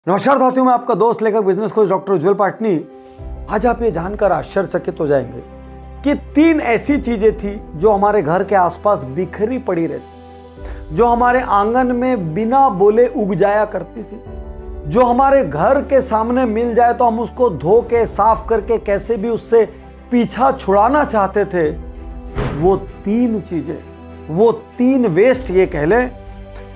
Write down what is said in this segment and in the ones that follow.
नमस्कार साथियों, मैं आपका दोस्त लेखक बिजनेस कोच डॉक्टर उज्जवल पाटनी। आज आप ये जानकर आश्चर्यचकित हो जाएंगे कि 3 ऐसी चीजें थी जो हमारे घर के आसपास बिखरी पड़ी रहती, जो हमारे आंगन में बिना बोले उग जाया करती थी, जो हमारे घर के सामने मिल जाए तो हम उसको धो के साफ करके कैसे भी उससे पीछा छुड़ाना चाहते थे। वो 3 चीजें, वो 3 वेस्ट ये कह लें,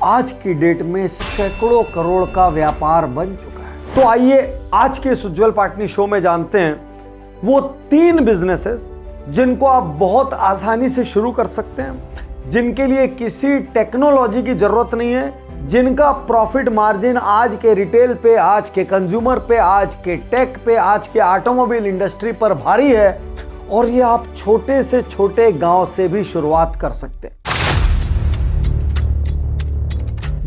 आज की डेट में सैकड़ों करोड़ का व्यापार बन चुका है। तो आइए आज के इस उज्जवल पाटनी शो में जानते हैं वो 3 बिजनेसेस जिनको आप बहुत आसानी से शुरू कर सकते हैं, जिनके लिए किसी टेक्नोलॉजी की जरूरत नहीं है, जिनका प्रॉफिट मार्जिन आज के रिटेल पे, आज के कंज्यूमर पे, आज के टेक पे, आज के ऑटोमोबाइल इंडस्ट्री पर भारी है, और ये आप छोटे से छोटे गांव से भी शुरुआत कर सकते हैं।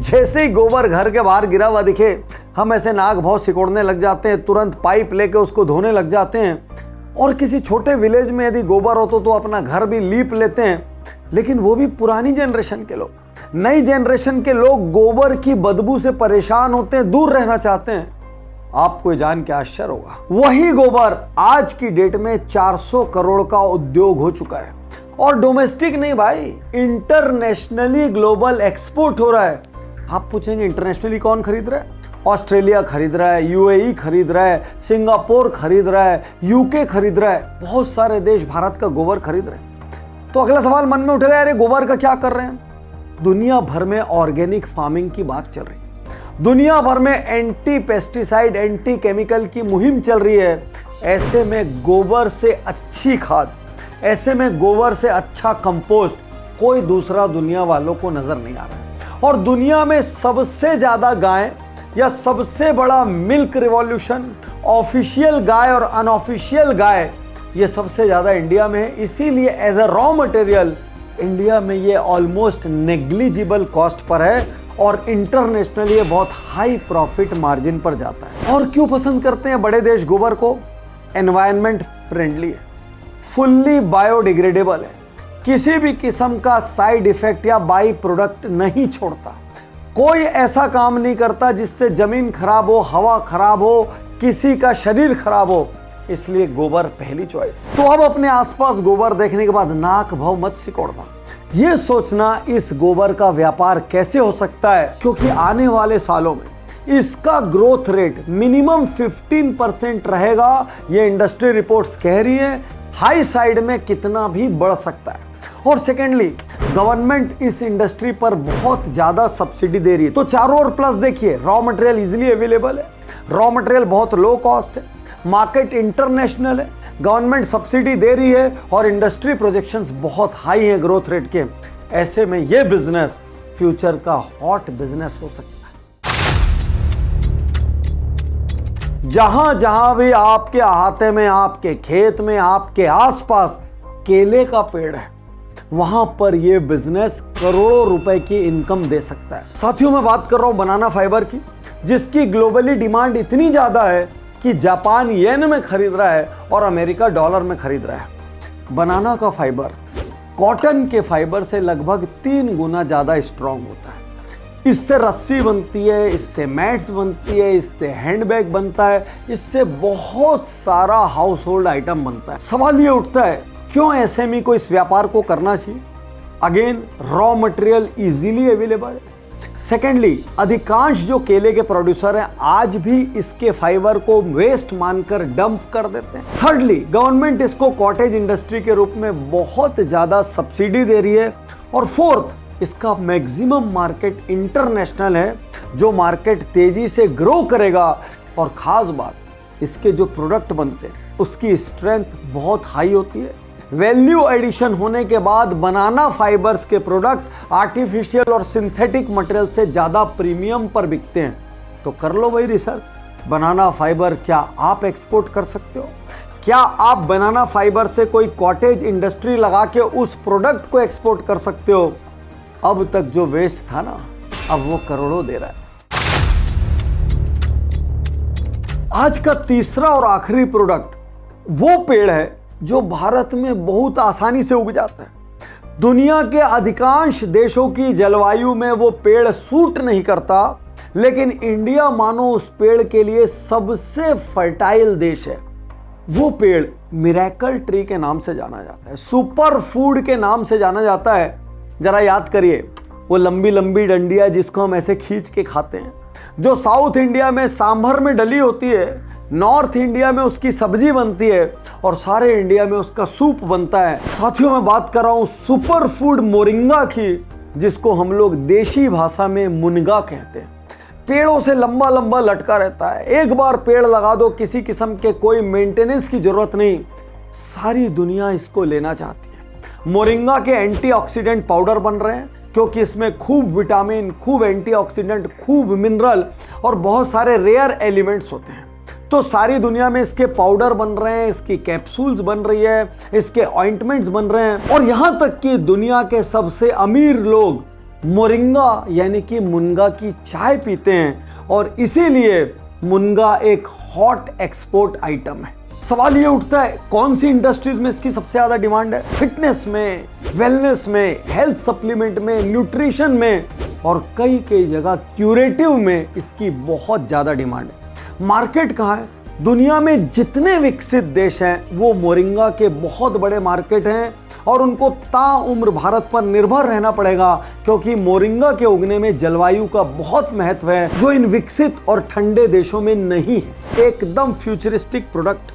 जैसे ही गोबर घर के बाहर गिरा हुआ दिखे, हम ऐसे नाक भाव सिकोड़ने लग जाते हैं, तुरंत पाइप लेके उसको धोने लग जाते हैं। और किसी छोटे विलेज में यदि गोबर हो तो अपना घर भी लीप लेते हैं। लेकिन वो भी पुरानी जनरेशन के लोग। नई जनरेशन के लोग गोबर की बदबू से परेशान होते हैं, दूर रहना चाहते हैं। आपको जान के आश्चर्य होगा, वही गोबर आज की डेट में 400 करोड़ का उद्योग हो चुका है। और डोमेस्टिक नहीं भाई, इंटरनेशनली ग्लोबल एक्सपोर्ट हो रहा है। आप पूछेंगे इंटरनेशनली कौन खरीद रहा है? ऑस्ट्रेलिया खरीद रहा है, यूएई खरीद रहा है, सिंगापुर खरीद रहा है, यूके खरीद रहा है, बहुत सारे देश भारत का गोबर खरीद रहे हैं। तो अगला सवाल मन में उठेगा, यार गोबर का क्या कर रहे हैं? दुनिया भर में ऑर्गेनिक फार्मिंग की बात चल रही है, दुनिया भर में एंटी पेस्टिसाइड, एंटी केमिकल की मुहिम चल रही है। ऐसे में गोबर से अच्छी खाद, ऐसे में गोबर से अच्छा कंपोस्ट कोई दूसरा दुनिया वालों को नजर नहीं आ रहा है। और दुनिया में सबसे ज्यादा गाय या सबसे बड़ा मिल्क रिवॉल्यूशन, ऑफिशियल गाय और अनऑफिशियल गाय, ये सबसे ज्यादा इंडिया में है। इसीलिए as a raw material India में ये ऑलमोस्ट नेग्लिजिबल कॉस्ट पर है, और इंटरनेशनली ये बहुत हाई प्रॉफिट मार्जिन पर जाता है। और क्यों पसंद करते हैं बड़े देश गोबर को? एनवायरमेंट फ्रेंडली है, फुल्ली बायोडिग्रेडेबल है, किसी भी किस्म का साइड इफेक्ट या बाई प्रोडक्ट नहीं छोड़ता, कोई ऐसा काम नहीं करता जिससे जमीन खराब हो, हवा खराब हो, किसी का शरीर खराब हो। इसलिए गोबर पहली चॉइस। तो अब अपने आसपास गोबर देखने के बाद नाक भाव मत सिकोड़ना, यह सोचना इस गोबर का व्यापार कैसे हो सकता है, क्योंकि आने वाले सालों में इसका ग्रोथ रेट मिनिमम 15% रहेगा। ये इंडस्ट्री रिपोर्ट्स कह रही है। हाई साइड में कितना भी बढ़ सकता है। और सेकेंडली, गवर्नमेंट इस इंडस्ट्री पर बहुत ज्यादा सब्सिडी दे रही है। तो चारों ओर प्लस देखिए, रॉ मटेरियल इजीली अवेलेबल है, रॉ मटेरियल बहुत लो कॉस्ट है, मार्केट इंटरनेशनल है, गवर्नमेंट सब्सिडी दे रही है, और इंडस्ट्री प्रोजेक्शंस बहुत हाई है ग्रोथ रेट के। ऐसे में यह बिजनेस फ्यूचर का हॉट बिजनेस हो सकता है। जहां जहां भी आपके अहाते में, आपके खेत में, आपके आसपास केले का पेड़ है, वहां पर यह बिजनेस करोड़ों रुपए की इनकम दे सकता है। साथियों, मैं बात कर रहा हूं बनाना फाइबर की, जिसकी ग्लोबली डिमांड इतनी ज्यादा है कि जापान येन में खरीद रहा है और अमेरिका डॉलर में खरीद रहा है। बनाना का फाइबर कॉटन के फाइबर से लगभग 3 गुना ज्यादा स्ट्रांग होता है। इससे रस्सी बनती है, इससे मैट्स बनती है, इससे हैंडबैग बनता है, इससे बहुत सारा हाउस होल्ड आइटम बनता है। सवाल ये उठता है, क्यों एसएमई को इस व्यापार को करना चाहिए? Again, raw material easily available है। सेकेंडली, अधिकांश जो केले के प्रोड्यूसर हैं आज भी इसके फाइबर को वेस्ट मानकर डंप कर देते हैं। थर्डली, गवर्नमेंट इसको कॉटेज इंडस्ट्री के रूप में बहुत ज्यादा सब्सिडी दे रही है। और फोर्थ, इसका मैक्सिमम मार्केट इंटरनेशनल है, जो मार्केट तेजी से ग्रो करेगा। और खास बात, इसके जो प्रोडक्ट बनते हैं उसकी स्ट्रेंथ बहुत हाई होती है। वैल्यू एडिशन होने के बाद बनाना फाइबर्स के प्रोडक्ट आर्टिफिशियल और सिंथेटिक मटेरियल से ज्यादा प्रीमियम पर बिकते हैं। तो कर लो भाई रिसर्च, बनाना फाइबर क्या आप एक्सपोर्ट कर सकते हो? क्या आप बनाना फाइबर से कोई कॉटेज इंडस्ट्री लगा के उस प्रोडक्ट को एक्सपोर्ट कर सकते हो? अब तक जो वेस्ट था ना, अब वो करोड़ों दे रहा है। आज का तीसरा और आखिरी प्रोडक्ट वो पेड़ है जो भारत में बहुत आसानी से उग जाता है। दुनिया के अधिकांश देशों की जलवायु में वो पेड़ सूट नहीं करता, लेकिन इंडिया मानो उस पेड़ के लिए सबसे फर्टाइल देश है। वो पेड़ मिरेकल ट्री के नाम से जाना जाता है, सुपर फूड के नाम से जाना जाता है। जरा याद करिए, वो लंबी लंबी डंडियां जिसको हम ऐसे खींच के खाते हैं, जो साउथ इंडिया में सांभर में डली होती है, नॉर्थ इंडिया में उसकी सब्जी बनती है और सारे इंडिया में उसका सूप बनता है। साथियों, मैं बात कर रहा हूं सुपर फूड मोरिंगा की, जिसको हम लोग देशी भाषा में मुनगा कहते हैं। पेड़ों से लंबा लंबा लटका रहता है, एक बार पेड़ लगा दो, किसी किस्म के कोई मेंटेनेंस की जरूरत नहीं, सारी दुनिया इसको लेना चाहती है। मोरिंगा के एंटीऑक्सीडेंट पाउडर बन रहे हैं क्योंकि इसमें खूब विटामिन, खूब एंटीऑक्सीडेंट, खूब मिनरल और बहुत सारे रेयर एलिमेंट्स होते हैं। तो सारी दुनिया में इसके पाउडर बन रहे हैं, इसकी कैप्सूल्स बन रही है, इसके ऑइंटमेंट्स बन रहे हैं और यहां तक कि दुनिया के सबसे अमीर लोग मोरिंगा यानी कि मुनगा की चाय पीते हैं और इसीलिए मुनगा एक हॉट एक्सपोर्ट आइटम है। सवाल ये उठता है, कौन सी इंडस्ट्रीज में इसकी सबसे ज्यादा डिमांड है? फिटनेस में, वेलनेस में, हेल्थ सप्लीमेंट में, न्यूट्रिशन में और कई कई जगह क्यूरेटिव में इसकी बहुत ज्यादा डिमांड है। मार्केट कहाँ है? दुनिया में जितने विकसित देश हैं वो मोरिंगा के बहुत बड़े मार्केट हैं और उनको ताउम्र भारत पर निर्भर रहना पड़ेगा क्योंकि मोरिंगा के उगने में जलवायु का बहुत महत्व है, जो इन विकसित और ठंडे देशों में नहीं है। एकदम फ्यूचरिस्टिक प्रोडक्ट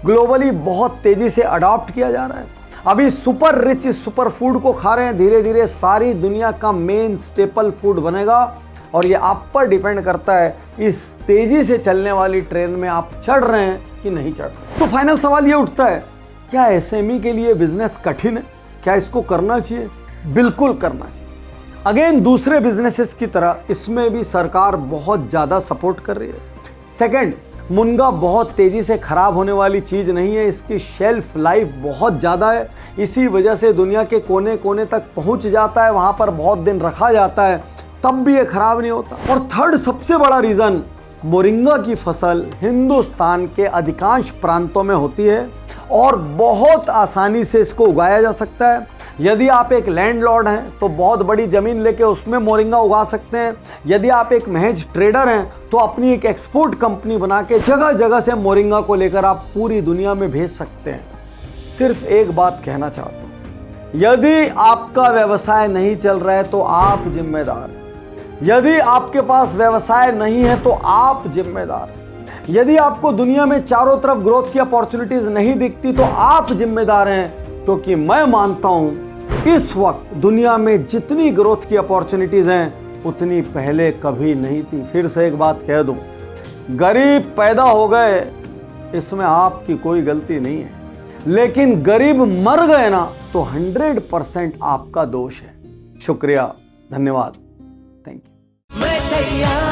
ग्लोबली बहुत तेजी से अडॉप्ट किया जा रहा है। अभी सुपर रिच इस सुपर फूड को खा रहे हैं, धीरे धीरे सारी दुनिया का मेन स्टेपल फूड बनेगा और ये आप पर डिपेंड करता है इस तेजी से चलने वाली ट्रेन में आप चढ़ रहे हैं कि नहीं चढ़ रहे। तो फाइनल सवाल ये उठता है, क्या एसएमई के लिए बिजनेस कठिन है? क्या इसको करना चाहिए? बिल्कुल करना चाहिए। अगेन, दूसरे बिजनेसेस की तरह इसमें भी सरकार बहुत ज़्यादा सपोर्ट कर रही है। सेकंड, मुनगा बहुत तेज़ी से ख़राब होने वाली चीज़ नहीं है, इसकी शेल्फ लाइफ बहुत ज़्यादा है, इसी वजह से दुनिया के कोने कोने तक पहुंच जाता है, वहाँ पर बहुत दिन रखा जाता है, तब भी ये ख़राब नहीं होता। और थर्ड सबसे बड़ा रीज़न, मोरिंगा की फसल हिंदुस्तान के अधिकांश प्रांतों में होती है और बहुत आसानी से इसको उगाया जा सकता है। यदि आप एक लैंडलॉर्ड हैं तो बहुत बड़ी ज़मीन लेके उसमें मोरिंगा उगा सकते हैं। यदि आप एक महज ट्रेडर हैं तो अपनी एक एक्सपोर्ट कंपनी बना के जगह जगह से मोरिंगा को लेकर आप पूरी दुनिया में भेज सकते हैं। सिर्फ एक बात कहना चाहता हूँ, यदि आपका व्यवसाय नहीं चल रहा है तो आप जिम्मेदार हैं। यदि आपके पास व्यवसाय नहीं है तो आप जिम्मेदार हैं। यदि आपको दुनिया में चारों तरफ ग्रोथ की अपॉर्चुनिटीज नहीं दिखती तो आप जिम्मेदार हैं, क्योंकि मैं मानता हूं इस वक्त दुनिया में जितनी ग्रोथ की अपॉर्चुनिटीज हैं उतनी पहले कभी नहीं थी। फिर से एक बात कह दूं, गरीब पैदा हो गए इसमें आपकी कोई गलती नहीं है, लेकिन गरीब मर गए ना तो 100% आपका दोष है। शुक्रिया, धन्यवाद, थैंक यू।